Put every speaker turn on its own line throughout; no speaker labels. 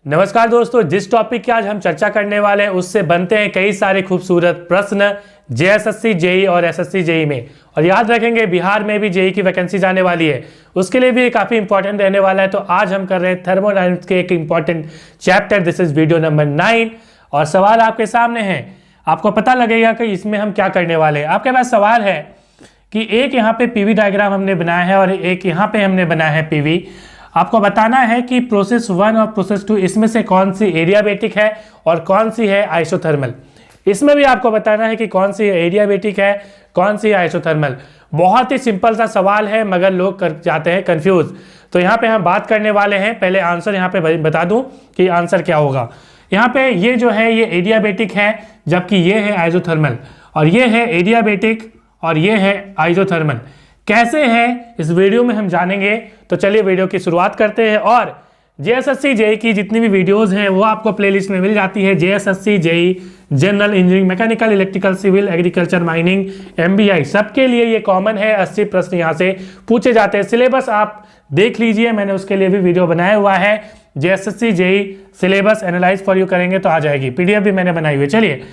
नमस्कार दोस्तों, जिस टॉपिक की आज हम चर्चा करने वाले हैं उससे बनते हैं कई सारे खूबसूरत प्रश्न जेएसएससी जेई और एसएससी जेई में। और याद रखेंगे बिहार में भी जेई की वैकेंसी आने वाली है, उसके लिए भी काफ़ी इंपॉर्टेंट रहने वाला है। तो आज हम कर रहे हैं थर्मोडायनेमिक्स के एक important chapter, this is video number 9 और सवाल आपके सामने है। आपको पता लगेगा कि इसमें हम क्या करने वाले हैं। आपके पास सवाल है कि एक यहाँ पे पीवी डायग्राम हमने बनाया है और एक यहाँ पे हमने बनाया है पीवी। आपको बताना है कि प्रोसेस 1 और प्रोसेस 2 इसमें से कौन सी एडियाबेटिक है और कौन सी है आइसोथर्मल। इसमें भी आपको बताना है कि कौन सी एडियाबेटिक है, कौन सी आइसोथर्मल। बहुत ही सिंपल सा सवाल है मगर लोग कर जाते हैं कंफ्यूज। तो यहाँ पे हम बात करने वाले हैं, पहले आंसर यहाँ पे बता दूं कि आंसर क्या होगा। यहाँ पे ये जो है ये एडियाबेटिक है, जबकि ये है आइसोथर्मल, और ये है एडियाबेटिक और ये है आइसोथर्मल। कैसे है इस वीडियो में हम जानेंगे। तो चलिए वीडियो की शुरुआत करते हैं। और जेएसएससी जेई की जितनी भी वीडियोस हैं वो आपको प्लेलिस्ट में मिल जाती है। JSSC JE, general engineering, mechanical, electrical, civil, agriculture, mining, MBI, सबके लिए ये कॉमन है। 80 प्रश्न यहाँ से पूछे जाते हैं। सिलेबस आप देख लीजिए, मैंने उसके लिए भी वीडियो बनाया हुआ है। JSSC JE syllabus analyse for you करेंगे तो आ जाएगी, पीडीएफ भी मैंने बनाई हुई है। चलिए,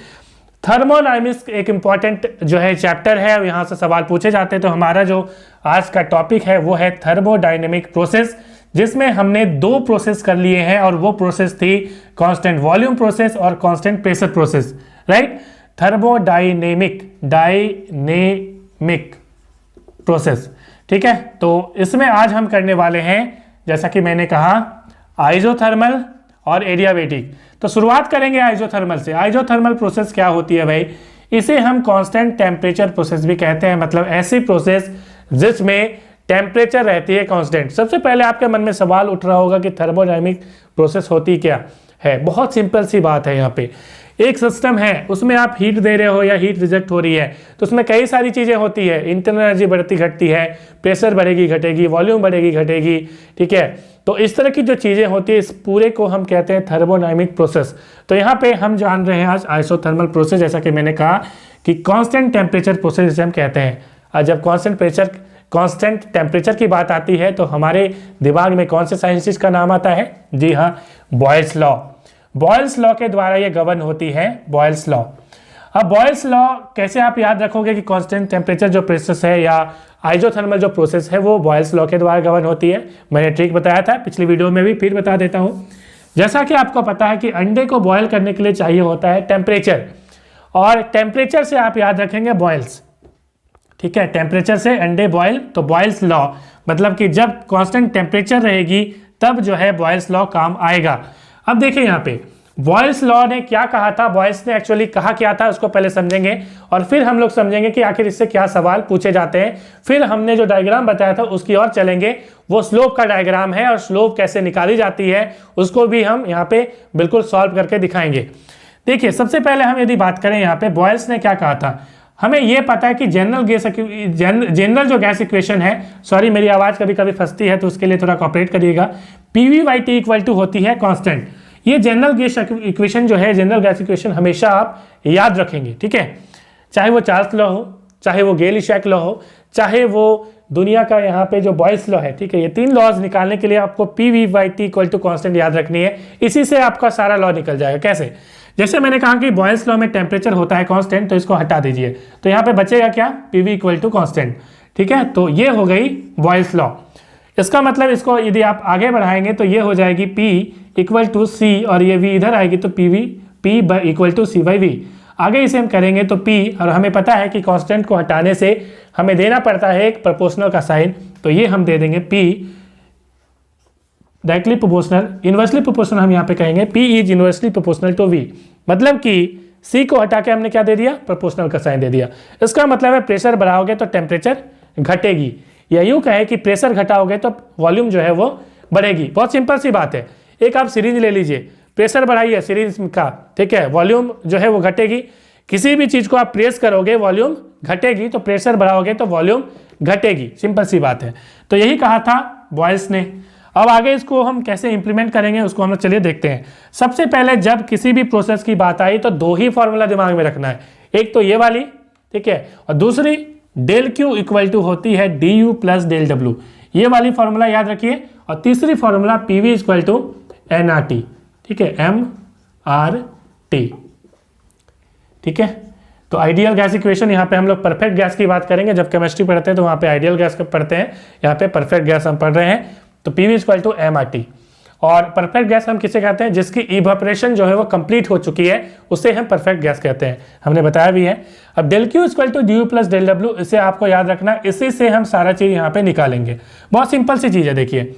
थर्मोडायनेमिक्स एक इंपॉर्टेंट जो है चैप्टर है, यहाँ से सवाल पूछे जाते हैं। तो हमारा जो आज का टॉपिक है वो है थर्मोडायनेमिक प्रोसेस, जिसमें हमने 2 प्रोसेस कर लिए हैं और वो प्रोसेस थी कांस्टेंट वॉल्यूम प्रोसेस और constant pressure process, right. Thermodynamic process, ठीक है। तो इसमें आज हम करने वाले हैं, जैसा कि मैंने कहा, आइसोथर्मल और एडियाबेटिक। तो शुरुआत करेंगे आइसोथर्मल से। आइसोथर्मल प्रोसेस क्या होती है भाई? इसे हम कांस्टेंट टेम्परेचर प्रोसेस भी कहते हैं, मतलब ऐसी प्रोसेस जिसमें टेम्परेचर रहती है कांस्टेंट। सबसे पहले आपके मन में सवाल उठ रहा होगा कि थर्मोडायनेमिक प्रोसेस होती क्या है। बहुत सिंपल सी बात है। यहाँ पे एक सिस्टम है, उसमें आप हीट दे रहे हो या हीट रिजेक्ट हो रही है, तो उसमें कई सारी चीज़ें होती है। इंटरनल एनर्जी बढ़ती घटती है, प्रेशर बढ़ेगी घटेगी, वॉल्यूम बढ़ेगी घटेगी, ठीक है। तो इस तरह की जो चीज़ें होती है, इस पूरे को हम कहते हैं थर्मोडायनेमिक प्रोसेस। तो यहाँ पे हम जान रहे हैं आज आइसोथर्मल प्रोसेस, जैसा कि मैंने कहा कि कांस्टेंट टेम्परेचर प्रोसेस जिसे हम कहते हैं। और जब कांस्टेंट टेम्परेचर की बात आती है तो हमारे दिमाग में कौन से साइंटिस्ट का नाम आता है? जी हाँ, बॉयल्स लॉ। बॉयल्स लॉ के द्वारा ये गवर्न होती है, बॉयल्स लॉ। अब बॉयल्स लॉ कैसे आप याद रखोगे कि कांस्टेंट टेम्परेचर जो प्रोसेस है या आइसोथर्मल जो प्रोसेस है वो बॉयल्स लॉ के द्वारा गवर्न होती है। मैंने ट्रिक बताया था पिछली वीडियो में भी, फिर बता देता हूँ। जैसा कि आपको पता है कि अंडे को बॉयल करने के लिए चाहिए होता है टेम्परेचर, और टेम्परेचर से आप याद रखेंगे बॉयल्स, ठीक है। टेम्परेचर से अंडे बॉयल, तो बॉयल्स लॉ मतलब कि जब कांस्टेंट टेम्परेचर रहेगी तब जो है बॉयल्स लॉ काम आएगा। अब देखिए यहाँ पे बॉयल्स लॉ ने क्या कहा था, बॉयल्स ने एक्चुअली कहा क्या था उसको पहले समझेंगे और फिर हम लोग समझेंगे कि आखिर इससे क्या सवाल पूछे जाते हैं। फिर हमने जो डायग्राम बताया था उसकी ओर चलेंगे, वो स्लोप का डायग्राम है और स्लोप कैसे निकाली जाती है उसको भी हम यहाँ पे बिल्कुल सॉल्व करके दिखाएंगे। देखिए, सबसे पहले हम यदि बात करें यहाँ पे बॉयल्स ने क्या कहा था, हमें यह पता है कि जनरल जो गैस इक्वेशन है, सॉरी मेरी आवाज़ कभी कभी फंसती है तो उसके लिए थोड़ा कॉपरेट करिएगा। PV/T इक्वल टू होती है कांस्टेंट। ये जनरल गैस इक्वेशन जो है, जनरल गैस इक्वेशन हमेशा आप याद रखेंगे, ठीक है। चाहे वो चार्ल्स लॉ हो, चाहे वो गेल-इशेक लॉ हो, चाहे वो दुनिया का यहाँ पे जो बॉयल्स लॉ है, ठीक है। ये 3 लॉज निकालने के लिए आपको PV/T इक्वल टू कांस्टेंट याद रखनी है। इसी से आपका सारा लॉ निकल जाएगा। कैसे? जैसे मैंने कहा कि बॉयल्स लॉ में टेम्परेचर होता है कांस्टेंट, तो इसको हटा दीजिए, तो यहाँ पे बचेगा क्या? PV इक्वल टू कांस्टेंट, ठीक है। तो ये हो गई बॉयल्स लॉ। इसका मतलब इसको यदि आप आगे बढ़ाएंगे तो ये हो जाएगी P इक्वल टू C और ये V इधर आएगी तो P इक्वल टू C/V। आगे इसे हम करेंगे तो P, और हमें पता है कि कांस्टेंट को हटाने से हमें देना पड़ता है एक प्रोपोर्शनल का साइन, तो ये हम दे देंगे P directly proportional, inversely proportional हम यहाँ पे कहेंगे P is inversely proportional to V। मतलब कि C को हटा के हमने क्या दे दिया? प्रोपोर्शनल का साइन दे दिया। इसका मतलब है प्रेशर बढ़ाओगे तो टेम्परेचर घटेगी, या यूँ कहे कि प्रेशर घटाओगे तो वॉल्यूम जो है वो बढ़ेगी। बहुत सिंपल सी बात है। एक आप सीरीज ले लीजिए, प्रेशर बढ़ाइए सीरीज का, ठीक है, वॉल्यूम जो है वो घटेगी। किसी भी चीज़ को आप प्रेस करोगे वॉल्यूम घटेगी, तो प्रेशर बढ़ाओगे तो वॉल्यूम घटेगी। सिंपल सी बात है। तो यही कहा था बॉयल्स ने। अब आगे इसको हम कैसे इंप्लीमेंट करेंगे उसको हम लोग चलिए देखते हैं। सबसे पहले जब किसी भी प्रोसेस की बात आई तो 2 ही फॉर्मूला दिमाग में रखना है। एक तो ये वाली, ठीक है, और दूसरी डेल Q इक्वल टू होती है du प्लस डेल W। ये वाली फॉर्मूला याद रखिए। और तीसरी formula PV equal to nRT, ठीक है, MRT, ठीक है। तो आइडियल गैस इक्वेशन, यहाँ पे हम लोग परफेक्ट गैस की बात करेंगे, जब केमिस्ट्री पढ़ते हैं तो वहाँ पे आइडियल गैस पढ़ते हैं, यहाँ पे परफेक्ट गैस हम पढ़ रहे हैं। तो PV = MRT। और परफेक्ट गैस हम किसे कहते हैं? जिसकी इवेपोरेशन जो है वो कंप्लीट हो चुकी है, उसे हम परफेक्ट गैस कहते हैं, हमने बताया भी है। अब ΔQ = DU + ΔW, इसे आपको याद रखना, इसी से हम सारा चीज़ यहाँ पे निकालेंगे। बहुत सिंपल सी चीज़ है, देखिए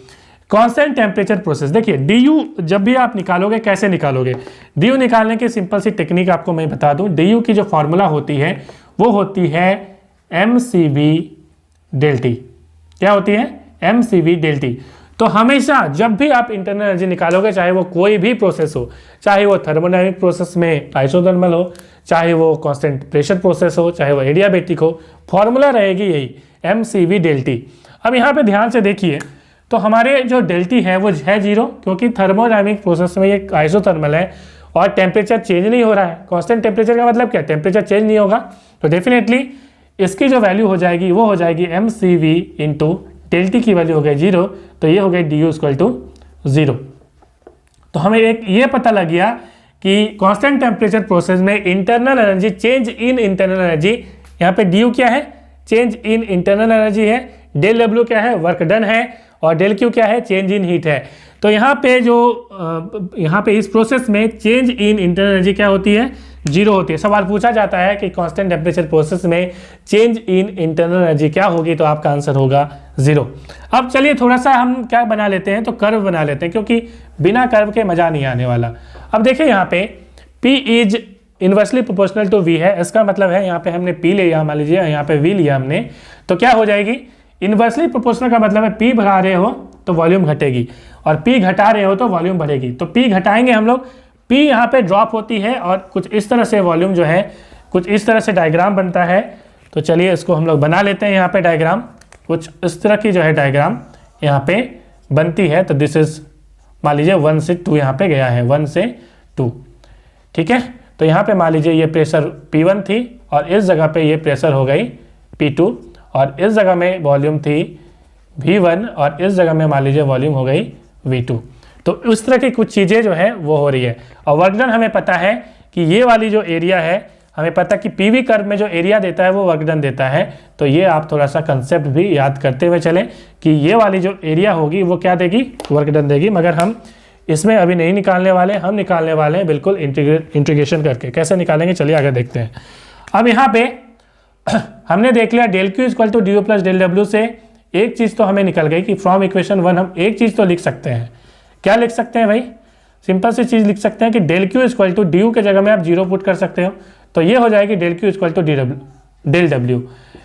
कांस्टेंट टेम्परेचर प्रोसेस। देखिए DU जब भी आप निकालोगे, कैसे निकालोगे? DU निकालने की सिंपल सी टेक्निक आपको मैं बता दूं। DU की जो फॉर्मूला होती है वो होती है mCV∆T। क्या होती है? mCV∆T। तो हमेशा जब भी आप इंटरनल एनर्जी निकालोगे, चाहे वो कोई भी प्रोसेस हो, चाहे वो थर्मोडायनेमिक प्रोसेस में आइसोथर्मल हो, चाहे वो कांस्टेंट प्रेशर प्रोसेस हो, चाहे वो एडियाबैटिक हो, फॉर्मूला रहेगी यही mCV∆T। अब यहाँ पे ध्यान से देखिए, तो हमारे जो ΔT है वो है 0, क्योंकि थर्मोडायनेमिक प्रोसेस में ये आइसोथर्मल है और टेम्परेचर चेंज नहीं हो रहा है। कांस्टेंट टेम्परेचर का मतलब क्या? टेम्परेचर चेंज नहीं होगा। तो डेफिनेटली इसकी जो वैल्यू हो जाएगी वो हो जाएगी mCV × ΔT की वैल्यू हो गई 0, तो ये हो गई DU = 0। तो हमें एक ये पता लग गया कि कांस्टेंट टेम्परेचर प्रोसेस में internal energy, change in internal energy, यहाँ पे DU क्या है? चेंज इन इंटरनल एनर्जी है। ΔW क्या है? वर्क डन है। और ΔQ क्या है? चेंज इन हीट है। तो यहाँ पे यहाँ पे इस प्रोसेस में चेंज इन इंटरनल एनर्जी क्या होती है? 0 होती है। सवाल पूछा जाता है कि कांस्टेंट टेम्परेचर प्रोसेस में चेंज इन इंटरनल एनर्जी क्या होगी, तो आपका आंसर होगा 0। अब चलिए थोड़ा सा हम क्या बना लेते हैं, तो कर्व बना लेते हैं, क्योंकि बिना कर्व के मजा नहीं आने वाला। अब देखिए यहाँ पे P is inversely proportional to V है। इसका मतलब है यहाँ पे हमने P लिया, मान लीजिए यहाँ पे V लिया हमने, तो क्या हो जाएगी? इनवर्सली प्रोपोर्शनल का मतलब है P बढ़ा रहे हो तो वॉल्यूम घटेगी, और P घटा रहे हो तो वॉल्यूम बढ़ेगी। तो P घटाएंगे हम लोग, P यहाँ पे ड्रॉप होती है, और कुछ इस तरह से वॉल्यूम जो है, कुछ इस तरह से डायग्राम बनता है। तो चलिए इसको हम लोग बना लेते हैं। यहाँ पे डायग्राम कुछ इस तरह की जो है डायग्राम यहाँ पे बनती है। तो दिस इज, मान लीजिए 1 से 2 यहाँ पे गया है, 1 से 2, ठीक है। तो यहाँ पे मान लीजिए ये प्रेशर P1 थी, और इस जगह पे ये प्रेशर हो गई P2, और इस जगह में वॉल्यूम थी V1, और इस जगह में मान लीजिए वॉल्यूम हो गई V2। तो उस तरह की कुछ चीज़ें जो है वो हो रही है। और वर्क डन हमें पता है कि ये वाली जो एरिया है, हमें पता कि PV कर्व में जो एरिया देता है वो वर्क डन देता है। तो ये आप थोड़ा सा कंसेप्ट भी याद करते हुए चलें कि ये वाली जो एरिया होगी वो क्या देगी? वर्क डन देगी। मगर हम इसमें अभी नहीं निकालने वाले, हम निकालने वाले हैं बिल्कुल इंटीग्रेशन करके। कैसे निकालेंगे, चलिए आगे देखते हैं। अब यहाँ पे हमने देख लिया ΔQ = DU + ΔW से एक चीज़ तो हमें निकल गई कि फ्रॉम इक्वेशन 1 हम एक चीज़ तो लिख सकते हैं। क्या लिख सकते हैं भाई? सिंपल सी चीज़ लिख सकते हैं कि ΔQ = DU के जगह में आप 0 पुट कर सकते हो, तो ये हो जाएगी ΔQ = ΔW।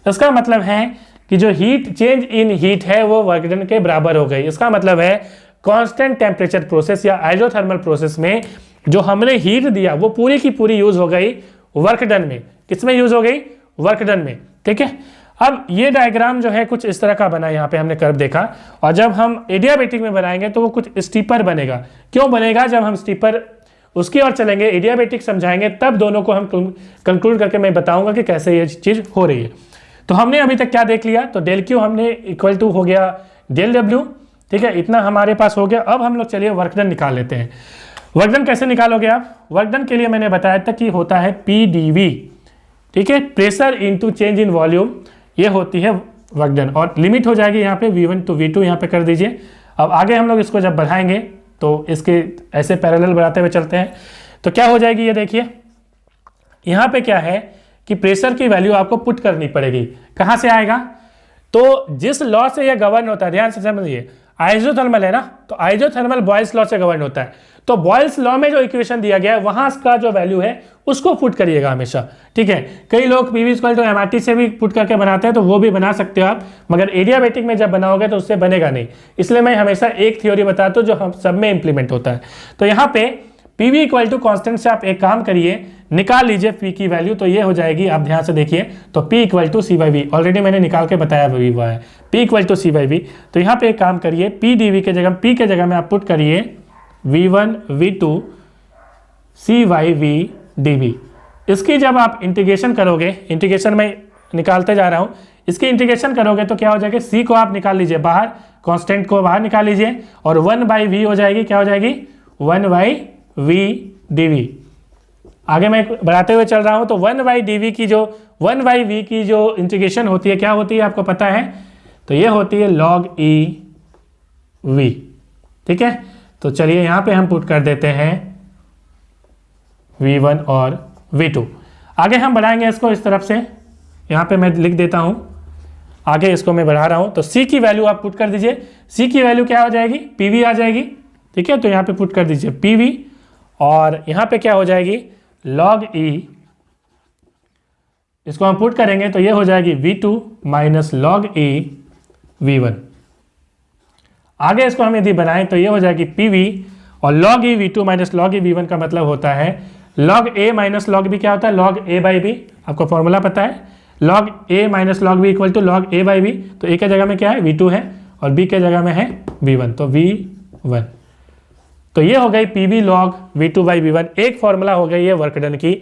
इसका मतलब है कि जो हीट, चेंज इन हीट है वो वर्क डन के बराबर हो गई। इसका मतलब है कांस्टेंट टेम्परेचर प्रोसेस या आइसोथर्मल प्रोसेस में जो हमने हीट दिया वो पूरी की पूरी यूज हो गई वर्क डन में। किसमें यूज हो गई? वर्क डन में, ठीक है। अब ये डायग्राम जो है कुछ इस तरह का बना, यहाँ पे हमने कर्व देखा, और जब हम एडियाबैटिक में बनाएंगे तो वो कुछ स्टीपर बनेगा। क्यों बनेगा? जब हम स्टीपर उसकी ओर चलेंगे, एडियाबैटिक समझाएंगे, तब दोनों को हम कंक्लूड करके मैं बताऊंगा कि कैसे ये चीज़ हो रही है। तो हमने अभी तक क्या देख लिया? तो ΔQ हमने इक्वल टू हो गया ΔW, ठीक है, इतना हमारे पास हो गया। अब हम लोग चलिए वर्क डन निकाल लेते हैं। वर्क डन कैसे निकालोगे आप? वर्क डन के लिए मैंने बताया था कि होता है PdV, ठीक है, pressure into change in volume, ये होती है वर्क डन। और लिमिट हो जाएगी यहाँ पे V1 to V2 यहाँ पे कर दीजिए। अब आगे हम लोग इसको जब बढ़ाएंगे तो इसके ऐसे पैरेलल बढ़ाते हुए चलते हैं, तो क्या हो जाएगी? ये देखिए यहाँ पे क्या है कि प्रेशर की वैल्यू आपको पुट करनी पड़ेगी। कहाँ से आएगा? तो जिस लॉ से ये गवर्न होता है, ध्यान से समझिए, आइसोथर्मल है ना, तो आइसोथर्मल बॉयल्स लॉ से गवर्न होता है। तो बॉयल्स लॉ में जो इक्वेशन दिया गया है वहां का जो वैल्यू है उसको पुट करिएगा हमेशा, ठीक है। कई लोग PV = MRT से भी पुट करके बनाते हैं, तो वो भी बना सकते हो आप, मगर एडियाबैटिक में जब बनाओगे तो उससे बनेगा नहीं। इसलिए मैं हमेशा एक थ्योरी बताता हूँ जो हम सब में इंप्लीमेंट होता है। तो यहाँ पे PV = कांस्टेंट से आप एक काम करिए, निकाल लीजिए P की वैल्यू, तो ये हो जाएगी, आप ध्यान से देखिए, तो P = C/V, ऑलरेडी मैंने निकाल के बताया हुआ है, P = C/V। तो यहाँ पे एक काम करिए, PdV के जगह, P के जगह में आप पुट करिए V1 V2 C/V dV। इसकी जब आप इंटीग्रेशन करोगे, इंटीग्रेशन में निकालते जा रहा हूँ, इसकी इंटीग्रेशन करोगे तो क्या हो जाएगा? C को आप निकाल लीजिए बाहर, कांस्टेंट को बाहर निकाल लीजिए, और 1/V हो जाएगी, क्या हो जाएगी? 1/V we dv। आगे मैं बढ़ाते हुए चल रहा हूं तो 1/dv की जो 1/v की जो इंटीग्रेशन होती है क्या होती है आपको पता है, तो ये होती है log e v। ठीक है, तो चलिए यहां पे हम पुट कर देते हैं v1 और v2। आगे हम बढ़ाएंगे इसको इस तरफ से, यहां पे मैं लिख देता हूं, आगे इसको मैं बढ़ा रहा हूं तो c की वैल्यू आप पुट कर दीजिए। c की वैल्यू क्या हो जाएगी, pv आ जाएगी। ठीक है, तो यहां पे पुट कर दीजिए pv और यहां पे क्या हो जाएगी log e, इसको हम पुट करेंगे तो ये हो जाएगी v2 minus log e v1। आगे इसको हम यदि बनाएं तो ये हो जाएगी pv और log e v2 minus log e v1 का मतलब होता है log a minus log b क्या होता है, log a बाई b। आपको फॉर्मूला पता है, log a minus log b equal to log a by b। तो a के जगह में क्या है v2 है और b के जगह में है v1, तो v1। तो ये हो गई pv log v2 by v1। एक फॉर्मूला हो गई ये वर्क डन की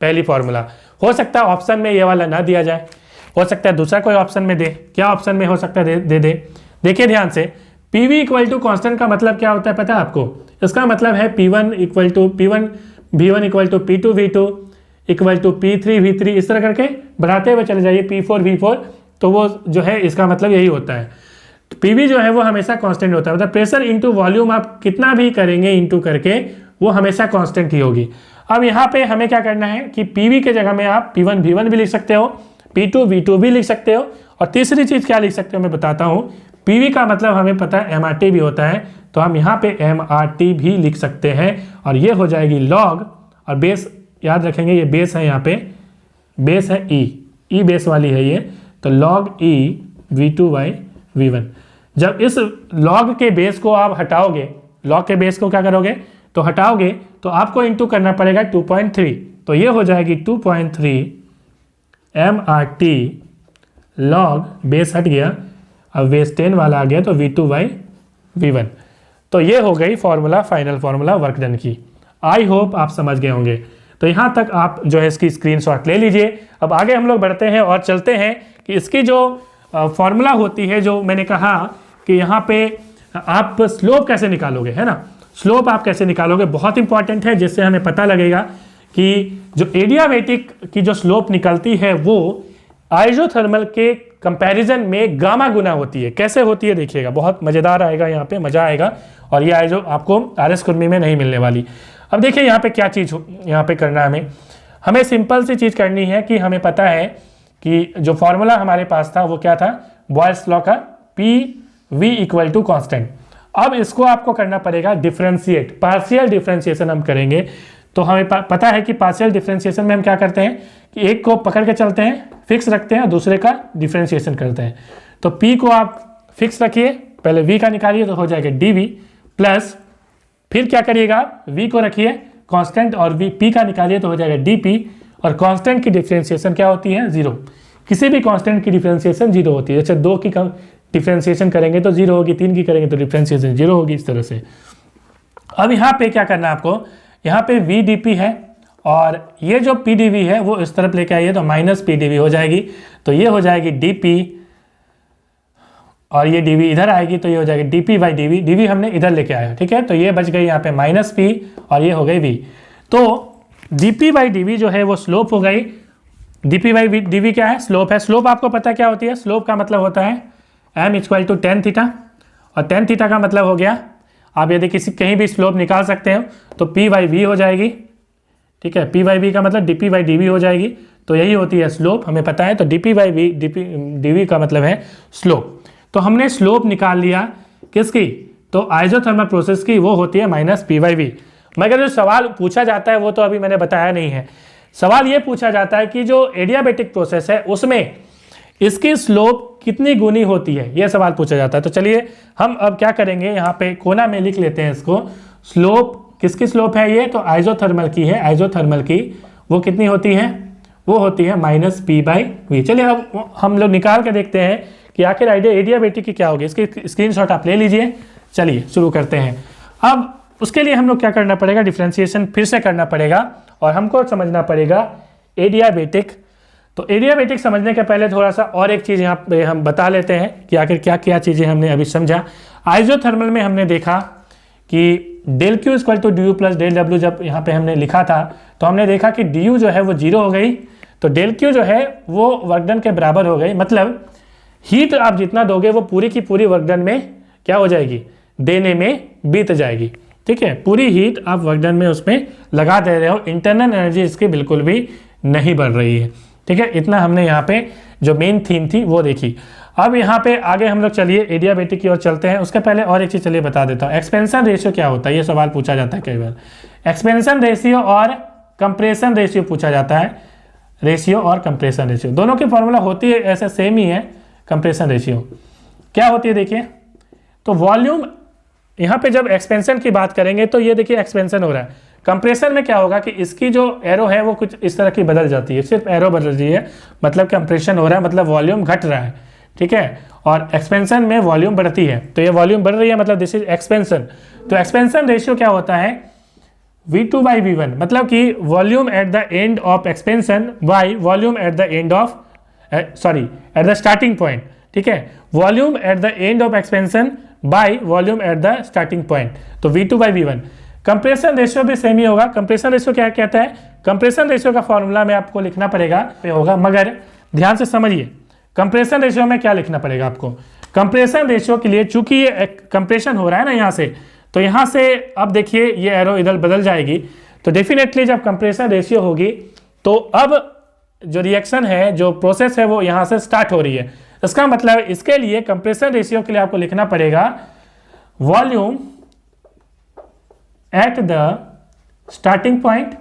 पहली फॉर्मूला। हो सकता है ऑप्शन में ये वाला ना दिया जाए, हो सकता है दूसरा कोई ऑप्शन में दे। क्या ऑप्शन में हो सकता है दे दे। देखिए ध्यान से, pv इक्वल टू कॉन्स्टेंट का मतलब क्या होता है पता है आपको, इसका मतलब है p1 equal to p1 v1 equal to p2 v2 equal to p3 v3, इस तरह करके बढ़ाते हुए चले जाइए p4 v4। तो वो जो है इसका मतलब यही होता है, तो pv जो है वो हमेशा कांस्टेंट होता है, मतलब प्रेशर इंटू वॉल्यूम आप कितना भी करेंगे इंटू करके वो हमेशा कांस्टेंट ही होगी। अब यहाँ पे हमें क्या करना है कि pv के जगह में आप p1 v1 भी लिख सकते हो, p2 v2 भी लिख सकते हो, और तीसरी चीज़ क्या लिख सकते हो मैं बताता हूँ। pv का मतलब हमें पता है mrt भी होता है, तो हम यहाँ पे mrt भी लिख सकते हैं और ये हो जाएगी log, और बेस याद रखेंगे ये बेस है, यहाँ पे बेस है e बेस वाली है ये, तो log e v2 by v1। जब इस log के बेस को आप हटाओगे, log के बेस को क्या करोगे तो हटाओगे, तो आपको इंटू करना पड़ेगा 2.3, तो ये हो जाएगी 2.3 mrt log बेस हट गया, अब बेस 10 वाला आ गया तो v2 बाई v1। तो ये हो गई formula, final formula work done की। आई होप आप समझ गए होंगे। तो यहाँ तक आप जो है इसकी स्क्रीनशॉट ले लीजिए। अब आगे हम लोग बढ़ते हैं और चलते हैं कि इसकी जो फॉर्मूला होती है, जो मैंने कहा कि यहाँ पे आप स्लोप कैसे निकालोगे, है ना, स्लोप आप कैसे निकालोगे बहुत इंपॉर्टेंट है, जिससे हमें पता लगेगा कि जो एडियाबैटिक की जो स्लोप निकलती है वो आइसोथर्मल के कंपैरिजन में गामा गुना होती है। कैसे होती है देखिएगा, बहुत मज़ेदार आएगा, यहाँ पे मज़ा आएगा, और ये आइसो आपको RS कुर्मी में नहीं मिलने वाली। अब देखिए यहाँ पे क्या चीज़ यहाँ पे करना है, हमें सिंपल सी चीज़ करनी है कि हमें पता है कि जो फॉर्मूला हमारे पास था वो क्या था, बॉयल्स लॉ का PV इक्वल टू कॉन्स्टेंट। अब इसको आपको करना पड़ेगा डिफ्रेंशिएट, पार्शियल डिफ्रेंशिएशन हम करेंगे। तो हमें पता है कि पार्शियल डिफ्रेंशिएशन में हम क्या करते हैं कि एक को पकड़ के चलते हैं, फिक्स रखते हैं, दूसरे का डिफ्रेंशिएशन करते हैं। तो P को आप फिक्स रखिए, पहले V का निकालिए तो हो जाएगा dV, प्लस फिर क्या करिएगा V को रखिए कांस्टेंट और P का निकालिए तो हो जाएगा dP, और कांस्टेंट की डिफ्रेंशिएशन क्या होती है, 0। किसी भी कांस्टेंट की डिफ्रेंशिएशन 0 होती है। जैसे 2 की डिफ्रेंशिएशन करेंगे तो 0 होगी, 3 की करेंगे तो डिफ्रेंशिएशन 0 होगी, इस तरह से। अब यहाँ पे क्या करना है आपको, यहाँ पे VdP है और ये जो PdV है वो इस तरफ लेके आइए तो माइनस PdV हो जाएगी, तो ये हो जाएगी dP और ये dV इधर आएगी तो ये हो जाएगी dP बाई dV। dV हमने इधर लेके आया, ठीक है, तो ये बच गई यहाँ पे माइनस P और ये हो गई V। तो dP बाई dV जो है वो स्लोप हो गई। dP बाई dV क्या है, स्लोप है। स्लोप आपको पता क्या होती है, स्लोप का मतलब होता है m equal to tan theta, और टेन थीटा का मतलब हो गया, आप यदि कहीं भी स्लोप निकाल सकते हो तो P बाई V हो जाएगी, ठीक है, P बाई V का मतलब dP बाई dV हो जाएगी, तो यही होती है स्लोप, हमें पता है। तो dP बाई V dV का मतलब है स्लोप। तो हमने स्लोप निकाल लिया किसकी, तो आइसोथर्मल प्रोसेस की, वो होती है माइनस P बाई V। मगर जो सवाल पूछा जाता है वो तो अभी मैंने बताया नहीं है। सवाल ये पूछा जाता है कि जो एडियाबैटिक प्रोसेस है उसमें इसकी स्लोप कितनी गुनी होती है, यह सवाल पूछा जाता है। तो चलिए हम अब क्या करेंगे, यहाँ पे कोना में लिख लेते हैं इसको। स्लोप किसकी स्लोप है, ये तो आइसोथर्मल की है। आइसोथर्मल की वो कितनी होती है, वो होती है माइनस P बाई V। चलिए अब हम लोग निकाल के देखते हैं कि आखिर एडियाबैटिक की क्या होगी। इसकी स्क्रीनशॉट आप ले लीजिए। चलिए शुरू करते हैं। अब उसके लिए हम लोग क्या करना पड़ेगा, डिफ्रेंशिएशन फिर से करना पड़ेगा और हमको समझना पड़ेगा एडियाबैटिक। तो एडियाबैटिक समझने के पहले थोड़ा सा और एक चीज़ यहाँ पे हम बता लेते हैं कि आखिर क्या क्या चीज़ें हमने अभी समझा। आइसोथर्मल में हमने देखा कि del Q equal to D U plus del W जब यहाँ पे हमने लिखा था तो हमने देखा कि डी यू जो है वो 0 हो गई, तो डेल क्यू जो है वो वर्क डन के बराबर हो गई। मतलब हीट आप जितना दोगे वो पूरी की पूरी वर्क डन में क्या हो जाएगी, देने में बीत जाएगी। ठीक है, पूरी हीट आप वर्क डन में उसमें लगा दे रहे हो, इंटरनल एनर्जी इसकी बिल्कुल भी नहीं बढ़ रही है। ठीक है, इतना हमने यहाँ पे जो मेन थीम थी वो देखी। अब यहाँ पे आगे हम लोग चलिए एडियाबेटिक की ओर चलते हैं। उसके पहले और एक चीज़ चलिए बता देता हूँ, एक्सपेंशन रेशियो क्या होता है, ये सवाल पूछा जाता है कई बार। एक्सपेंशन रेशियो और कंप्रेशन रेशियो पूछा जाता है, रेशियो और कंप्रेशन रेशियो दोनों की फॉर्मूला होती है ऐसे सेम ही है। कंप्रेशन रेशियो क्या होती है देखिए, तो वॉल्यूम, यहाँ पे जब एक्सपेंशन की बात करेंगे तो ये देखिए एक्सपेंशन हो रहा है। कंप्रेशन में क्या होगा कि इसकी जो एरो है वो कुछ इस तरह की बदल जाती है, सिर्फ एरो बदल रही है, मतलब कंप्रेशन हो रहा है, मतलब वॉल्यूम घट रहा है। ठीक है, और एक्सपेंशन में वॉल्यूम बढ़ती है, तो ये वॉल्यूम बढ़ रही है मतलब दिस इज एक्सपेंशन। तो एक्सपेंशन रेशियो क्या होता है, V2 by V1, मतलब कि volume at the end of expansion by volume at the end of eight the starting point. ठीक है, volume at the end of expansion by volume at the starting point, तो V2 by V1। Compression ratio भी same ही होगा। Compression ratio क्या कहता है, compression ratio का formula में आपको लिखना पड़ेगा पे होगा, मगर ध्यान से समझिए कंप्रेशन रेशियो में क्या लिखना पड़ेगा आपको। कंप्रेशन रेशियो के लिए चूंकि ये कंप्रेशन हो रहा है ना यहाँ से, तो यहाँ से अब देखिए ये एरो इधर बदल जाएगी, तो डेफिनेटली जब कंप्रेशन रेशियो होगी तो अब जो रिएक्शन है, जो प्रोसेस है वो यहाँ से स्टार्ट हो रही है। इसका मतलब इसके लिए कंप्रेशन रेशियो के लिए आपको लिखना पड़ेगा volume at the starting point,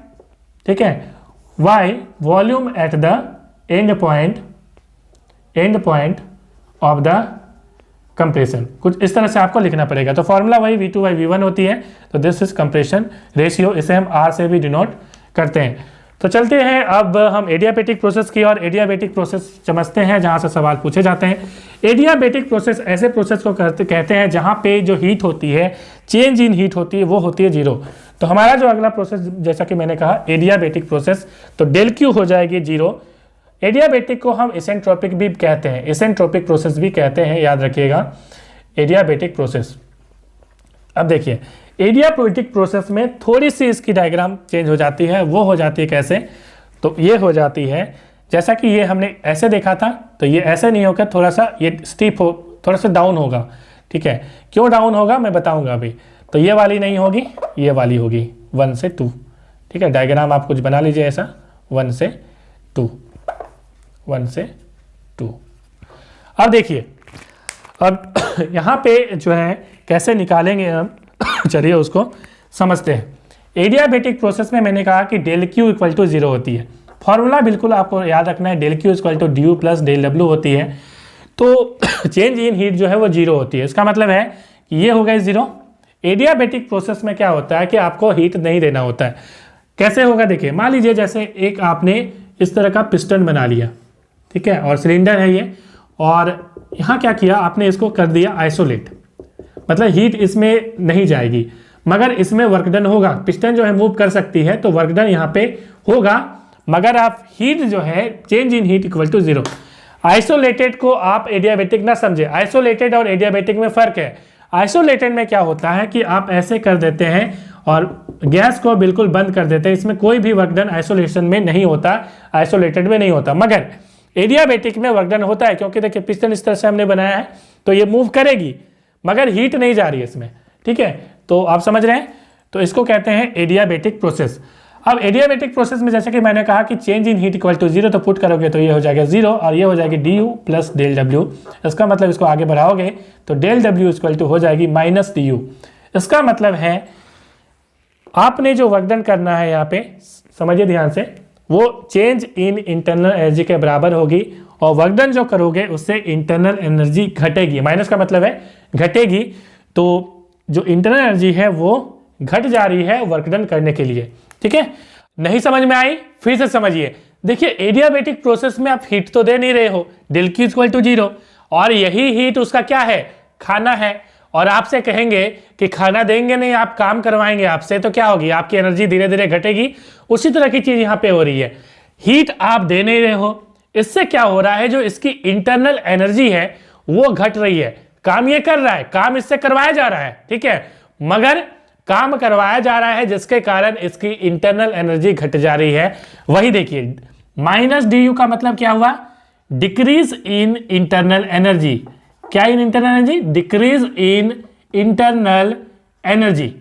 ठीक है, why volume at the end point of the compression, कुछ इस तरह से आपको लिखना पड़ेगा। तो फॉर्मूला वही V2 by V1 होती है, तो दिस इज कंप्रेशन रेशियो, इसे हम R से भी डिनोट करते हैं। तो चलते हैं अब हम एडियाबेटिक प्रोसेस की और एडियाबेटिक प्रोसेस समझते हैं जहां से सवाल पूछे जाते हैं। एडियाबेटिक प्रोसेस ऐसे प्रोसेस को कहते हैं जहां पे जो हीट होती है, चेंज इन हीट होती है, वो होती है 0। तो हमारा जो अगला प्रोसेस, जैसा कि मैंने कहा एडियाबेटिक प्रोसेस, तो डेल क्यू हो जाएगी 0। एडियाबेटिक को हम इसेंट्रोपिक भी कहते हैं, इसेंट्रोपिक प्रोसेस भी कहते हैं, याद रखिएगा एडियाबेटिक प्रोसेस। अब देखिए एडियाबेटिक प्रोसेस में थोड़ी सी इसकी डायग्राम चेंज हो जाती है, वो हो जाती है कैसे, तो ये हो जाती है जैसा कि ये हमने ऐसे देखा था, तो ये ऐसे नहीं होकर थोड़ा सा ये स्टीप हो, थोड़ा सा डाउन होगा। ठीक है, क्यों डाउन होगा मैं बताऊंगा अभी। तो ये वाली नहीं होगी, ये वाली होगी 1 से 2। ठीक है, डायग्राम आप कुछ बना लीजिए ऐसा 1 से 2, 1 से 2। अब देखिए अब यहाँ पे जो है कैसे निकालेंगे हम, चलिए उसको समझते हैं। एडियाबेटिक प्रोसेस में मैंने कहा कि डेल क्यू इक्वल टू 0 होती है। फॉर्मूला बिल्कुल आपको याद रखना है, del Q equal to D U plus del W होती है। तो चेंज इन हीट जो है वो 0 होती है। इसका मतलब है कि ये हो गई 0। एडियाबेटिक प्रोसेस में क्या होता है कि आपको हीट नहीं देना होता है। कैसे होगा देखिए, मान लीजिए जैसे एक आपने इस तरह का पिस्टन बना लिया, ठीक है, और सिलेंडर है ये, और यहाँ क्या किया आपने, इसको कर दिया आइसोलेट, मतलब हीट इसमें नहीं जाएगी मगर इसमें वर्क डन होगा। पिस्टन जो है मूव कर सकती है तो वर्क डन यहाँ पे होगा, मगर आप हीट जो है change in heat equal to 0। Isolated को आप एडियाबेटिक ना समझे, आइसोलेटेड और एडियाबेटिक में फर्क है। आइसोलेटेड में क्या होता है कि आप ऐसे कर देते हैं और गैस को बिल्कुल बंद कर देते हैं, इसमें कोई भी वर्क डन आइसोलेशन में नहीं होता, आइसोलेटेड में नहीं होता। मगर एडियाबेटिक में वर्क डन होता है, क्योंकि देखिए पिस्टन इस तरह से हमने बनाया है तो ये मूव करेगी मगर हीट नहीं जा रही है इसमें। ठीक है, तो आप समझ रहे हैं, तो इसको कहते हैं एडियाबेटिक प्रोसेस। अब एडियाबेटिक प्रोसेस में जैसे कि मैंने कहा कि change in heat equal to 0, तो पुट करोगे तो ये हो जाएगा 0 और ये हो जाएगी D U plus del W. इसका मतलब इसको आगे बढ़ाओगे तो डेल डब्ल्यू इक्वल टू हो जाएगी माइनस डी यू। इसका मतलब है आपने जो वर्क डन करना है यहाँ पे, समझिए ध्यान से, वो चेंज इन इंटरनल एनर्जी के बराबर होगी और वर्क डन जो करोगे उससे इंटरनल एनर्जी घटेगी। माइनस का मतलब है घटेगी, तो जो इंटरनल एनर्जी है वो घट जा रही है वर्क डन करने के लिए। ठीक है, नहीं समझ में आई, फिर से समझिए। देखिए एडियाबेटिक प्रोसेस में आप हीट तो दे नहीं रहे हो, डेल क्यू इक्वल टू 0, और यही हीट उसका क्या है, खाना है। और आपसे कहेंगे कि खाना देंगे नहीं, आप काम करवाएंगे आपसे, तो क्या होगी, आपकी एनर्जी धीरे धीरे घटेगी। उसी तरह की चीज यहाँ पे हो रही है, हीट आप दे नहीं रहे हो, इससे क्या हो रहा है, जो इसकी इंटरनल एनर्जी है वो घट रही है। काम ये कर रहा है, काम इससे करवाया जा रहा है, ठीक है, मगर काम करवाया जा रहा है जिसके कारण इसकी इंटरनल एनर्जी घट जा रही है। वही देखिए माइनस डी यू का मतलब क्या हुआ, डिक्रीज इन इंटरनल एनर्जी। क्या in internal energy, decrease in internal energy.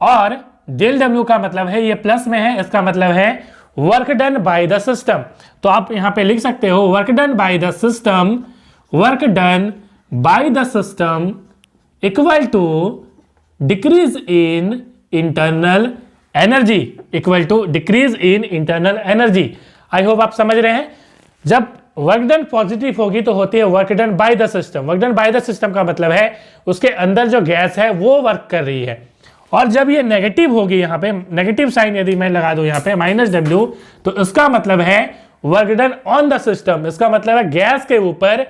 और डेल डब्ल्यू का मतलब है, ये प्लस में है, इसका मतलब है work done by the system. तो आप यहां पे लिख सकते हो work done by the system, work done by the system equal to decrease in internal energy, equal to decrease in internal energy. I hope आप समझ रहे हैं। जब वर्क डन पॉजिटिव होगी तो होती है work done by the system. Work done by the system का मतलब है उसके अंदर जो गैस है वो वर्क कर रही है। और जब ये नेगेटिव होगी, यहाँ पे नेगेटिव साइन यदि मैं लगा दूं यहाँ पे माइनस डब्ल्यू, तो इसका मतलब है work done on the system. इसका मतलब है गैस के ऊपर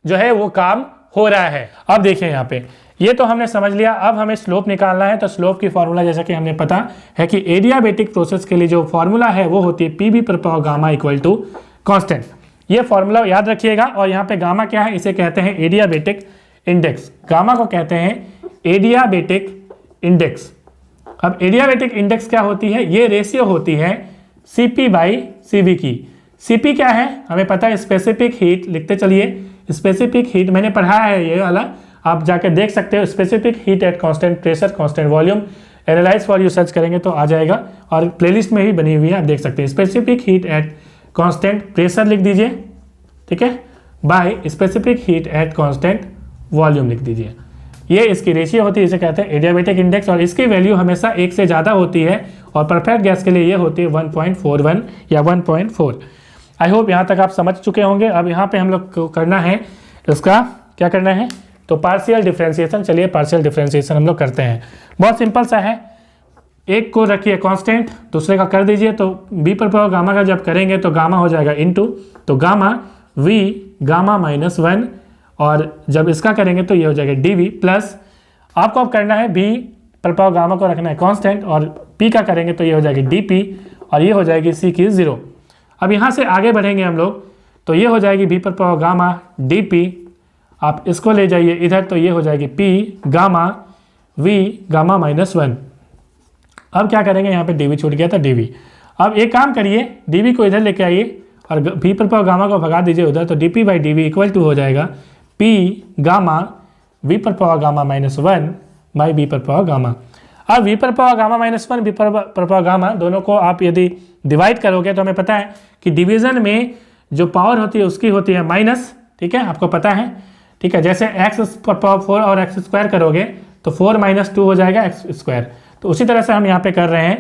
जो है वो काम हो रहा है। अब देखिए यहाँ पे ये तो हमने समझ लिया। अब हमें स्लोप निकालना है। तो स्लोप की फॉर्मूला जैसा कि हमने पता है कि एडियाबेटिक प्रोसेस के लिए जो फॉर्मूला है वो होती है पी बी पर power gamma equal to constant. ये फॉर्मूला याद रखिएगा। और यहाँ पे गामा क्या है, इसे कहते हैं एडियाबेटिक इंडेक्स। गामा को कहते हैं एडियाबेटिक इंडेक्स। अब एडियाबेटिक इंडेक्स क्या होती है, ये रेशियो होती है Cp बाई Cv की। Cp क्या है हमें पता है, स्पेसिफिक हीट। लिखते चलिए स्पेसिफिक हीट, मैंने पढ़ाया है ये वाला, आप जाकर देख सकते हो। Specific heat at constant pressure constant volume, analyse for you search करेंगे तो आ जाएगा, और प्लेलिस्ट में भी बनी हुई है, आप देख सकते हैं। Specific heat at constant pressure लिख दीजिए, ठीक है, by specific heat at constant volume लिख दीजिए। ये इसकी रेशियो होती है, इसे कहते हैं एडियाबेटिक इंडेक्स। और इसकी वैल्यू हमेशा 1 से ज़्यादा होती है, और परफेक्ट गैस के लिए ये होती है 1.41 या 1.4। आई होप यहाँ तक आप समझ चुके होंगे। अब यहाँ पे हम लोग को करना है, इसका क्या करना है, तो पार्शियल डिफरेंशिएशन। चलिए पार्शियल डिफरेंशिएशन हम लोग करते हैं। बहुत सिंपल सा है, एक को रखिए कांस्टेंट, दूसरे का कर दीजिए। तो बी पर पावर गामा का जब करेंगे तो गामा हो जाएगा इनटू, तो गामा वी गामा माइनस 1, और जब इसका करेंगे तो ये हो जाएगा डी वी प्लस, आपको अब करना है बी पर पावर गामा को रखना है कांस्टेंट, और पी का करेंगे तो ये हो जाएगी डी पी, और ये हो जाएगी सी की 0। अब यहाँ से आगे बढ़ेंगे हम लोग, तो ये हो जाएगी बी पर पावर गामा डी पी, आप इसको ले जाइए इधर, तो ये हो जाएगी P gamma V gamma minus 1। अब क्या करेंगे, यहाँ पे डी वी छूट गया था, डी वी। अब एक काम करिए, डी वी को इधर लेके आइए और बी पर पावर गामा को भगा दीजिए उधर, तो D P by D V equal to हो जाएगा पी गामा वी पर power gamma minus 1 by B पर पावर गामा। अब वी पर पावर गामा माइनस 1 बी पर पावर गामा दोनों को आप यदि डिवाइड करोगे तो हमें पता है कि डिवीजन में जो पावर होती है उसकी होती है माइनस, ठीक है, आपको पता है, ठीक है। जैसे एक्स पर पावर 4 और एक्स स्क्वायर करोगे तो 4 माइनस 2 हो जाएगा एक्स स्क्वायर। तो उसी तरह से हम यहाँ पे कर रहे हैं,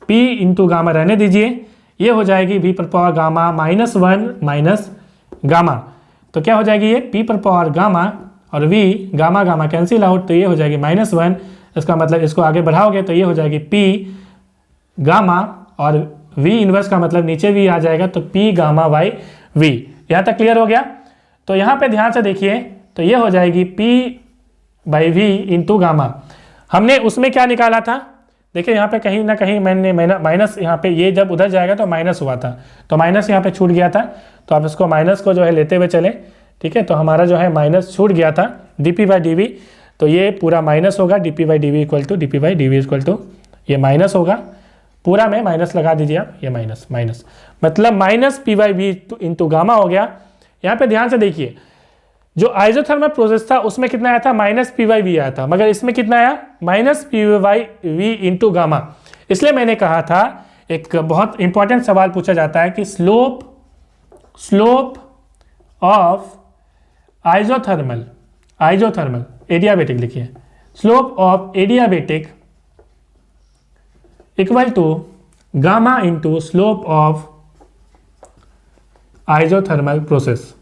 पी इंटू गामा रहने दीजिए, ये हो जाएगी वी पर power gamma minus 1 minus gamma. तो क्या हो जाएगी ये पी पर पावर गामा और V gamma gamma cancel out, तो ये हो जाएगी माइनस 1। इसका मतलब इसको आगे बढ़ाओगे तो ये हो जाएगी पी गामा, और वी इनवर्स का मतलब नीचे वी आ जाएगा, तो पी गामा बाई वी। यहाँ तक क्लियर हो गया। तो यहाँ पे ध्यान से देखिए, तो ये हो जाएगी P by V into gamma. हमने उसमें क्या निकाला था, देखिए यहाँ पे कहीं ना कहीं मैंने माइनस, यहाँ पे ये जब उधर जाएगा तो माइनस हुआ था, तो माइनस यहाँ पे छूट गया था, तो आप इसको माइनस को जो है लेते हुए चले, ठीक है। तो हमारा जो है माइनस छूट गया था D P by D V, तो ये पूरा माइनस होगा, D P by D V equal to D P by D V equal to ये माइनस होगा, पूरा में माइनस लगा दीजिए आप, ये माइनस माइनस मतलब minus P by V into gamma हो गया। यहाँ पे ध्यान से देखिए, जो आइसोथर्मल प्रोसेस था उसमें कितना आया था, माइनस पी बाई वी आया था, मगर इसमें कितना आया, minus P by V into gamma. इसलिए मैंने कहा था, एक बहुत इंपॉर्टेंट सवाल पूछा जाता है कि स्लोप ऑफ आइसोथर्मल एडियाबेटिक, लिखिए slope of adiabatic equal to gamma into slope of isothermal process,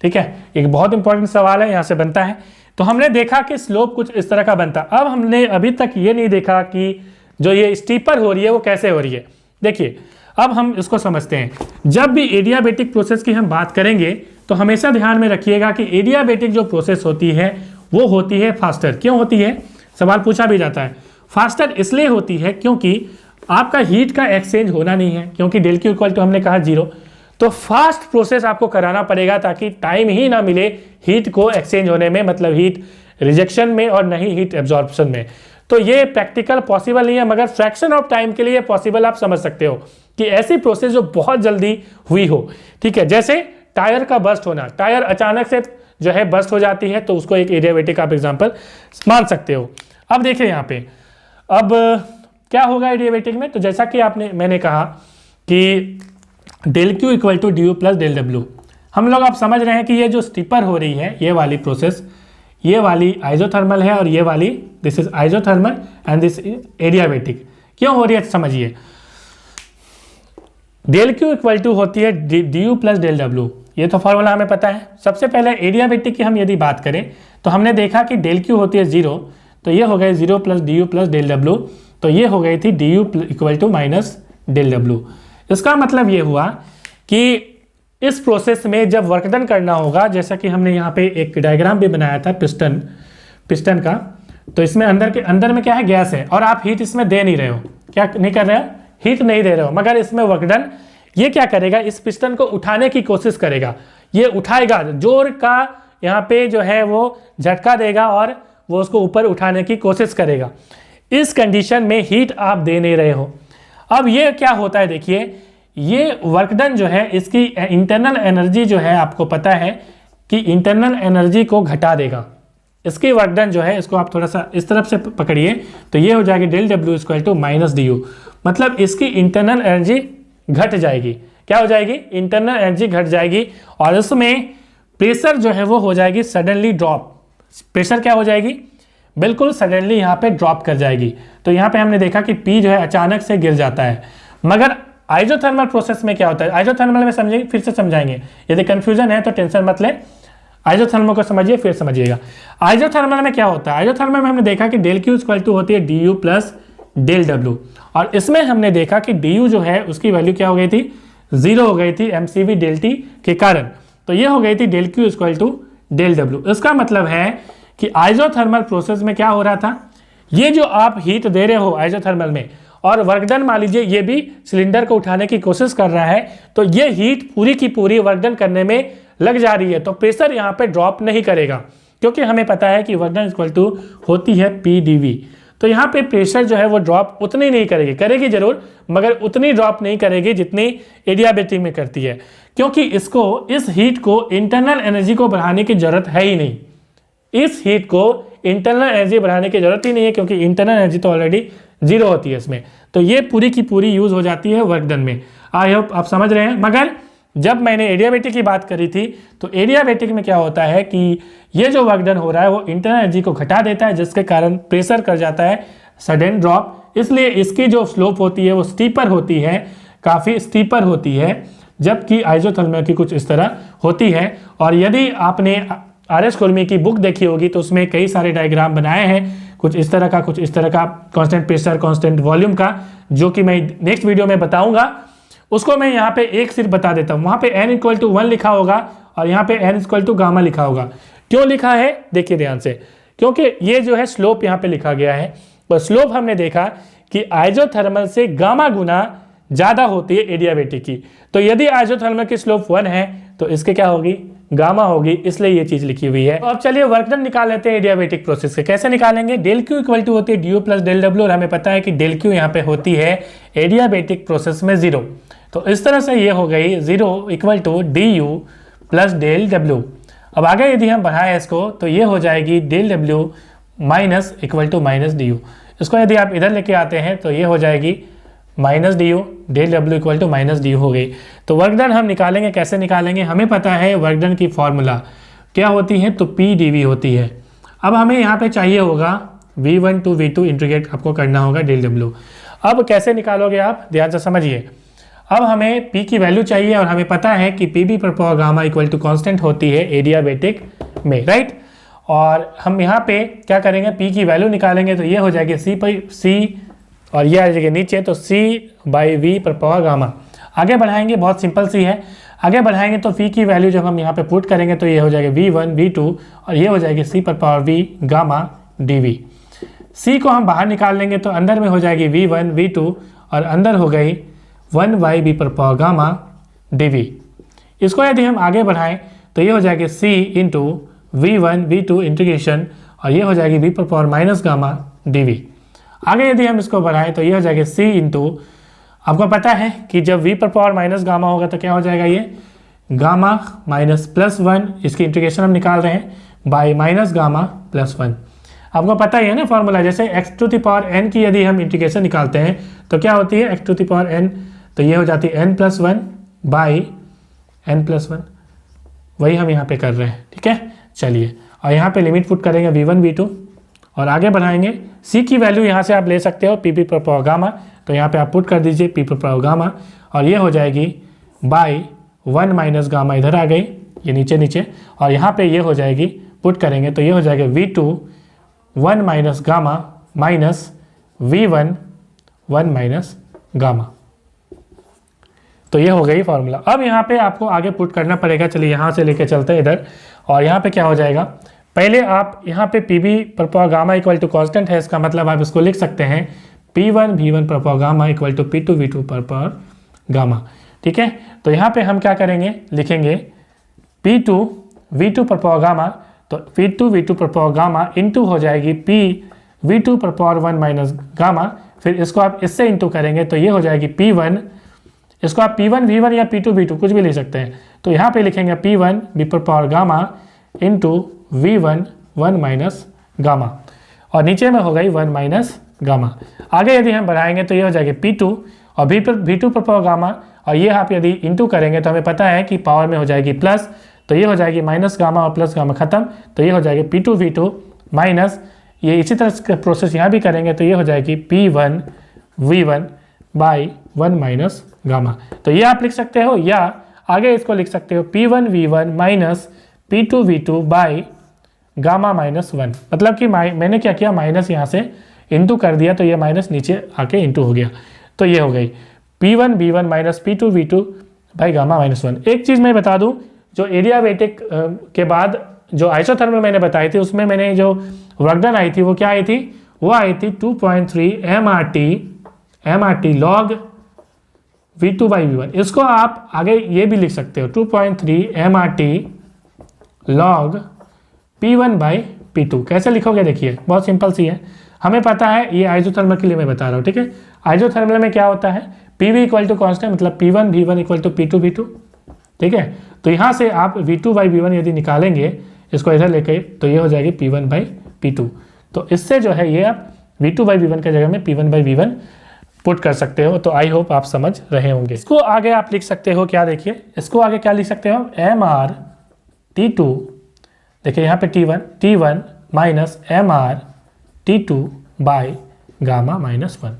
ठीक है। एक बहुत इंपॉर्टेंट सवाल है, यहां से बनता है। तो हमने देखा कि स्लोप कुछ इस तरह का बनता। अब हमने अभी तक ये नहीं देखा कि जो ये स्टीपर हो रही है वो कैसे हो रही है। देखिए अब हम इसको समझते हैं। जब भी एडियाबेटिक प्रोसेस की हम बात करेंगे तो हमेशा ध्यान में रखिएगा कि एडियाबेटिक जो प्रोसेस होती है वो होती है फास्टर। क्यों होती है, सवाल पूछा भी जाता है। फास्टर इसलिए होती है क्योंकि आपका हीट का एक्सचेंज होना नहीं है, क्योंकि डेल क्यू इक्वल टू हमने कहा 0, तो फास्ट प्रोसेस आपको कराना पड़ेगा ताकि टाइम ही ना मिले हीट को एक्सचेंज होने में, मतलब हीट रिजेक्शन में और न ही हीट एब्जॉर्प्शन में। तो ये प्रैक्टिकल पॉसिबल नहीं है, मगर फ्रैक्शन ऑफ टाइम के लिए पॉसिबल, आप समझ सकते हो कि ऐसी प्रोसेस जो बहुत जल्दी हुई हो, ठीक है। जैसे टायर का बस्ट होना, टायर अचानक से जो है बस्ट हो जाती है, तो उसको एक एडियाबेटिक आप एग्जांपल मान सकते हो। अब देखिए यहाँ पे अब क्या होगा एडियाबेटिक में, तो जैसा कि मैंने कहा कि del Q equal to D U plus del W. हम लोग आप समझ रहे हैं कि ये जो स्टीपर हो रही है, ये वाली प्रोसेस, ये वाली आइजोथर्मल है और ये वाली this is isothermal and this adiabatic. क्यों हो रही है समझिए। डेल क्यू इक्वल टू होती है D U plus del W, ये तो फॉर्मूला हमें पता है। सबसे पहले एडियाबेटिक की हम यदि बात करें तो हमने देखा कि डेल क्यू होती है 0, तो ये हो गए 0 plus D U plus del W, तो ये हो गई थी D U equal to minus del W. इसका मतलब ये हुआ कि इस प्रोसेस में जब वर्क डन करना होगा, जैसा कि हमने यहाँ पे एक डायग्राम भी बनाया था पिस्टन का, तो इसमें अंदर में क्या है, गैस है और आप हीट इसमें दे नहीं रहे हो, क्या नहीं कर रहे हो, हीट नहीं दे रहे हो, मगर इसमें वर्क डन ये क्या करेगा, इस पिस्टन को उठाने की कोशिश करेगा। ये उठाएगा, जोर का यहाँ पे जो है वो झटका देगा और वो उसको ऊपर उठाने की कोशिश करेगा। इस कंडीशन में हीट आप दे नहीं रहे हो। अब ये क्या होता है, देखिए ये वर्क डन जो है, इसकी इंटरनल एनर्जी जो है, आपको पता है कि इंटरनल एनर्जी को घटा देगा। इसकी वर्क डन जो है, इसको आप थोड़ा सा इस तरफ से पकड़िए, तो ये हो जाएगी del W equal to minus D U, मतलब इसकी इंटरनल एनर्जी घट जाएगी। क्या हो जाएगी, इंटरनल एनर्जी घट जाएगी और इसमें प्रेशर जो है वो हो जाएगी सडनली ड्रॉप। प्रेशर क्या हो जाएगी, बिल्कुल सडनली यहाँ पे ड्रॉप कर जाएगी। तो यहाँ पे हमने देखा कि P जो है अचानक से गिर जाता है। मगर आइजोथर्मल प्रोसेस में क्या होता है, आइजोथर्मल में समझिए, फिर से समझाएंगे, यदि कंफ्यूजन है तो टेंशन मत ले, आइजोथर्मल को समझिए फिर समझिएगा। आइजोथर्मल में क्या होता है, आइजोथर्मल में हमने देखा कि डेल क्यू इक्वल टू होती है D U plus del W, और इसमें हमने देखा कि डी यू जो है उसकी वैल्यू क्या हो गई थी, 0 हो गई थी एमसीवी डेल टी के कारण। तो ये हो गई थी del Q equal to del W. इसका मतलब है कि आइजोथर्मल प्रोसेस में क्या हो रहा था, ये जो आप हीट दे रहे हो आइजोथर्मल में और वर्क डन मान लीजिए ये भी सिलेंडर को उठाने की कोशिश कर रहा है, तो ये हीट पूरी की पूरी वर्क डन करने में लग जा रही है, तो प्रेशर यहाँ पे ड्रॉप नहीं करेगा, क्योंकि हमें पता है कि वर्क डन इक्वल टू होती है पी डी वी। तो यहाँ पे प्रेशर जो है वो ड्रॉप उतनी नहीं करेगी, करेगी जरूर मगर उतनी ड्रॉप नहीं करेगी जितनी एडियाबेटिक में करती है, क्योंकि इस हीट को इंटरनल एनर्जी को बढ़ाने की जरूरत है ही नहीं। इस हीट को इंटरनल एनर्जी बढ़ाने की जरूरत ही नहीं है, क्योंकि इंटरनल एनर्जी तो ऑलरेडी 0 होती है इसमें, तो ये पूरी की पूरी यूज हो जाती है वर्क डन में। आई होप आप समझ रहे हैं। मगर जब मैंने एडियाबेटिक की बात करी थी, तो एडियाबेटिक में क्या होता है कि ये जो वर्क डन हो रहा है वो इंटरनल एनर्जी को घटा देता है, जिसके कारण प्रेशर कर जाता है सडन ड्रॉप। इसलिए इसकी जो स्लोप होती है वो स्टीपर होती है, काफ़ी स्टीपर होती है, जबकि आइजोथर्मल की कुछ इस तरह होती है। और यदि आपने आर.एस. कुर्मी की बुक देखी होगी तो उसमें कई सारे डायग्राम बनाए हैं, कुछ इस तरह का, कुछ इस तरह का, कांस्टेंट प्रेशर, कांस्टेंट वॉल्यूम का, जो कि मैं नेक्स्ट वीडियो में बताऊंगा। उसको मैं यहाँ पे एक सिर्फ बता देता हूँ। वहाँ पे n इक्वल टू 1 लिखा होगा और यहाँ पे n इक्वल टू गामा लिखा होगा। क्यों लिखा है देखिए ध्यान से, क्योंकि ये जो है स्लोप यहाँ पे लिखा गया है, और स्लोप हमने देखा कि आइजोथर्मल से गामा गुना ज़्यादा होती है एडियाबेटिक की। तो यदि आइजोथर्मल की स्लोप 1 है तो इसके क्या होगी, गामा होगी, इसलिए ये चीज लिखी हुई है। तो अब चलिए वर्क डन निकाल लेते हैं एडियाबेटिक प्रोसेस के। कैसे निकालेंगे, डेल क्यू इक्वल टू होती है D U plus del W, और हमें पता है कि डेल क्यू यहाँ पे होती है एडियाबेटिक प्रोसेस में 0। तो इस तरह से ये हो गई 0 equal to D U plus del W. अब आगे यदि हम बढ़ाएं इसको तो ये हो जाएगी del W minus equal to minus D U. इसको यदि आप इधर लेके आते हैं तो ये हो जाएगी minus D U, del W equal to minus D U हो गई। तो वर्क डन हम निकालेंगे, कैसे निकालेंगे, हमें पता है वर्क डन की फॉर्मूला क्या होती है, तो पी डी वी होती है। अब हमें यहाँ पे चाहिए होगा V1 टू V2 इंटीग्रेट आपको करना होगा डेल डब्ल्यू। अब कैसे निकालोगे आप, ध्यान से समझिए। अब हमें P की वैल्यू चाहिए और हमें पता है कि पी बी पर power gamma equal to constant होती है एडियाबेटिक में, राइट। और हम यहाँ पे क्या करेंगे, P की वैल्यू निकालेंगे, तो ये हो जाएगी C और ये आ जाएगी नीचे, तो C/V पर पावर गामा। आगे बढ़ाएंगे, बहुत सिंपल सी है, आगे बढ़ाएंगे तो फी की वैल्यू जब हम यहाँ पे पुट करेंगे तो ये हो जाएगा V1 V2 और ये हो जाएगी C पर power V gamma dV। C को हम बाहर निकाल लेंगे तो अंदर में हो जाएगी V1 V2 और अंदर हो गई 1/V पर पावर गामा dV। इसको यदि हम आगे बढ़ाएं तो ये हो जाएगी C into V1 V2 integration और ये हो जाएगी v पर पावर माइनस गामा dv। आगे यदि हम इसको बढ़ाएं तो ये हो जाएगा c इंटू, आपको पता है कि जब v पर पावर माइनस गामा होगा तो क्या हो जाएगा, ये गामा माइनस प्लस 1, इसकी इंटीग्रेशन हम निकाल रहे हैं बाय माइनस गामा प्लस 1। आपको पता ही है ना फॉर्मूला, जैसे x to the power n की यदि हम इंटीग्रेशन निकालते हैं तो क्या होती है x to the power n, तो ये हो जाती है n plus 1 by n plus 1, वही हम यहाँ पे कर रहे हैं। ठीक है, चलिए, और यहाँ पे लिमिट पुट करेंगे v1 v2 और आगे बढ़ाएंगे। c की वैल्यू यहाँ से आप ले सकते हो pp पर पावर गामा, तो यहाँ पे आप पुट कर दीजिए p पर पावर गामा और ये हो जाएगी बाई 1 माइनस गामा, इधर आ गई ये नीचे नीचे, और यहाँ पे ये हो जाएगी पुट करेंगे तो ये हो जाएगा v2 1 minus gamma minus v1 1 minus gamma. तो ये हो गई फॉर्मूला। अब यहाँ पे आपको आगे पुट करना पड़ेगा। चलिए यहाँ से लेके चलते हैं इधर, और यहाँ पे क्या हो जाएगा, पहले आप यहाँ पे पी बी पर power gamma equal to constant है, इसका मतलब आप इसको लिख सकते हैं P1 V1 पर power gamma equal to P2 V2 पर पावर गामा। ठीक है, तो यहाँ पे हम क्या करेंगे, लिखेंगे P2 V2 पर पावर गामा, तो P2 V2 पर पावर गामा इंटू हो जाएगी P V2 पर पावर 1 माइनस गामा, फिर इसको आप इससे इंटू करेंगे तो ये हो जाएगी P1, इसको आप P1 V1 या P2 V2 कुछ भी लिख सकते हैं, तो यहाँ पे लिखेंगे P1 V पर power gamma into V1 1 minus gamma, और नीचे में हो गई 1 माइनस गामा। आगे यदि हम बढ़ाएंगे तो ये हो जाएगी P2 और V2 पर पावर गामा, और ये आप यदि इंटू करेंगे तो हमें पता है कि पावर में हो जाएगी प्लस, तो ये हो जाएगी माइनस गामा और प्लस गामा खत्म, तो ये हो जाएगी P2 V2 माइनस, ये इसी तरह का प्रोसेस यहाँ भी करेंगे तो ये हो जाएगी P1 V1 by 1 minus gamma. तो ये आप लिख सकते हो, या आगे इसको लिख सकते हो P1 V1 minus P2 V2 by gamma minus 1, मतलब कि मैंने क्या किया, माइनस यहाँ से इंटू कर दिया तो ये माइनस नीचे आके इंटू हो गया, तो ये हो गई P1 V1 minus P2 V2 by gamma minus 1। एक चीज़ मैं बता दूं, जो एडियाबेटिक के बाद जो आइसोथर्मल मैंने बताई थी उसमें मैंने जो वर्क डन आई थी वो क्या आई थी, वो आई थी 2.3 MRT log V2 by V1। इसको आप आगे ये भी लिख सकते हो 2.3 MRT log P1 by P2। कैसे लिखोगे, देखिए बहुत सिंपल सी है, हमें पता है, ये आइसोथर्मल के लिए मैं बता रहा हूँ। ठीक है, आइसोथर्मल में क्या होता है, PV इक्वल टू कॉन्स्टेंट, मतलब P1 V1 equal to P2 V2। ठीक है, तो यहाँ से आप V2 बाई V1 यदि निकालेंगे इसको इधर लेके, तो ये हो जाएगी P1 बाई P2। तो इससे जो है ये आप V2 बाई V1 के जगह में P1 बाई V1 पुट कर सकते हो। तो आई होप आप समझ रहे होंगे। इसको आगे आप लिख सकते हो क्या, देखिए इसको आगे क्या लिख सकते हो, MR T2, देखिए यहाँ पे T1 minus MR T2 by gamma minus 1।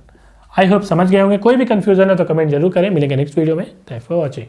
I hope समझ गए होंगे। कोई भी कंफ्यूजन है तो कमेंट जरूर करें। मिलेंगे नेक्स्ट वीडियो में। Thanks for watching.